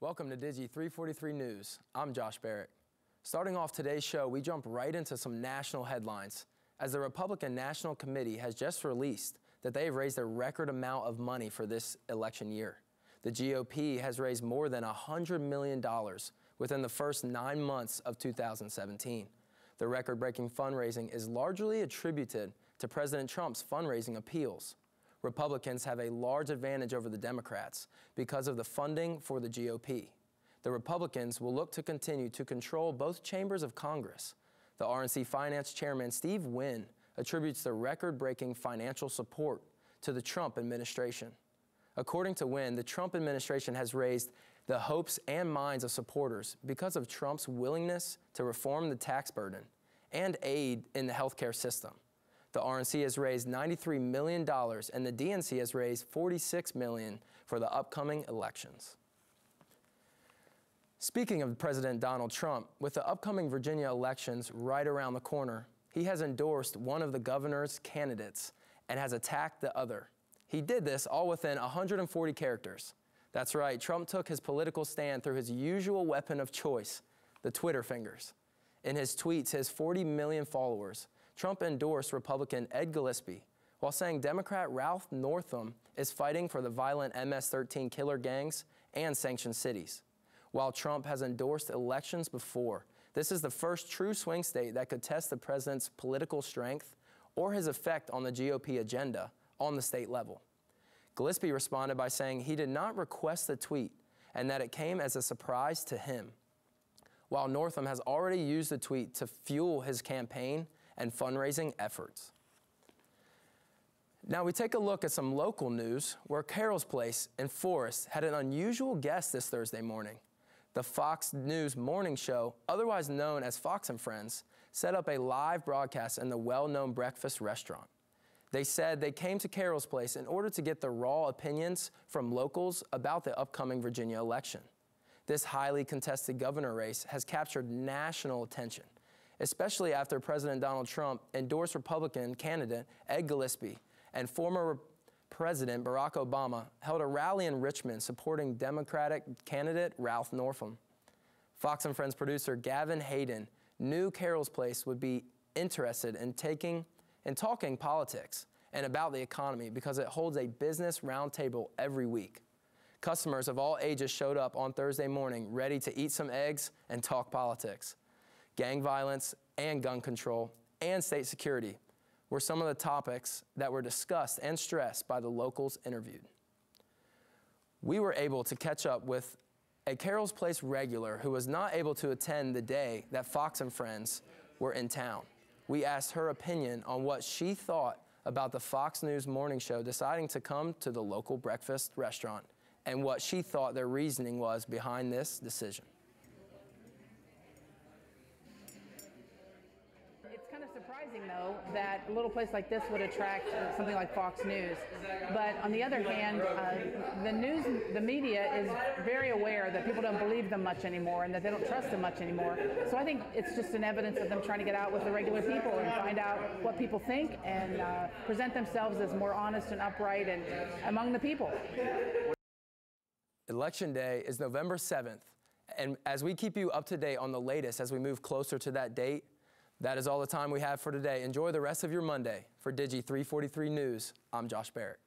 Welcome to Digi 343 News. I'm Josh Barrick. Starting off today's show, we jump right into some national headlines, as the Republican National Committee has just released that they have raised a record amount of money for this election year. The GOP has raised more than $100 million within the first 9 months of 2017. The record-breaking fundraising is largely attributed to President Trump's fundraising appeals. Republicans have a large advantage over the Democrats because of the funding for the GOP. The Republicans will look to continue to control both chambers of Congress. The RNC Finance Chairman Steve Wynn attributes the record-breaking financial support to the Trump administration. According to Wynn, the Trump administration has raised the hopes and minds of supporters because of Trump's willingness to reform the tax burden and aid in the healthcare system. The RNC has raised $93 million and the DNC has raised $46 million for the upcoming elections. Speaking of President Donald Trump, with the upcoming Virginia elections right around the corner, he has endorsed one of the governor's candidates and has attacked the other. He did this all within 140 characters. That's right, Trump took his political stand through his usual weapon of choice, the Twitter fingers. In his tweets, his 40 million followers, Trump endorsed Republican Ed Gillespie, while saying Democrat Ralph Northam is fighting for the violent MS-13 killer gangs and sanctioned cities. While Trump has endorsed elections before, this is the first true swing state that could test the president's political strength or his effect on the GOP agenda on the state level. Gillespie responded by saying he did not request the tweet and that it came as a surprise to him, while Northam has already used the tweet to fuel his campaign and fundraising efforts. Now we take a look at some local news where Carroll's Place in Forest had an unusual guest this Thursday morning. The Fox News morning show, otherwise known as Fox and Friends, set up a live broadcast in the well-known breakfast restaurant. They said they came to Carroll's Place in order to get the raw opinions from locals about the upcoming Virginia election. This highly contested governor race has captured national attention, especially after President Donald Trump endorsed Republican candidate Ed Gillespie and former President Barack Obama held a rally in Richmond supporting Democratic candidate Ralph Northam. Fox and Friends producer Gavin Hayden knew Carroll's Place would be interested in talking politics and about the economy because it holds a business roundtable every week. Customers of all ages showed up on Thursday morning ready to eat some eggs and talk politics. Gang violence and gun control and state security were some of the topics that were discussed and stressed by the locals interviewed. We were able to catch up with a Carroll's Place regular who was not able to attend the day that Fox and Friends were in town. We asked her opinion on what she thought about the Fox News morning show deciding to come to the local breakfast restaurant and what she thought their reasoning was behind this decision. It's kind of surprising, though, that a little place like this would attract something like Fox News. But on the other hand, the media is very aware that people don't believe them much anymore and that they don't trust them much anymore. So I think it's just an evidence of them trying to get out with the regular people and find out what people think and present themselves as more honest and upright and among the people. Election Day is November 7th, and as we keep you up to date on the latest as we move closer to that date, that is all the time we have for today. Enjoy the rest of your Monday. For Digi 343 News, I'm Josh Barrett.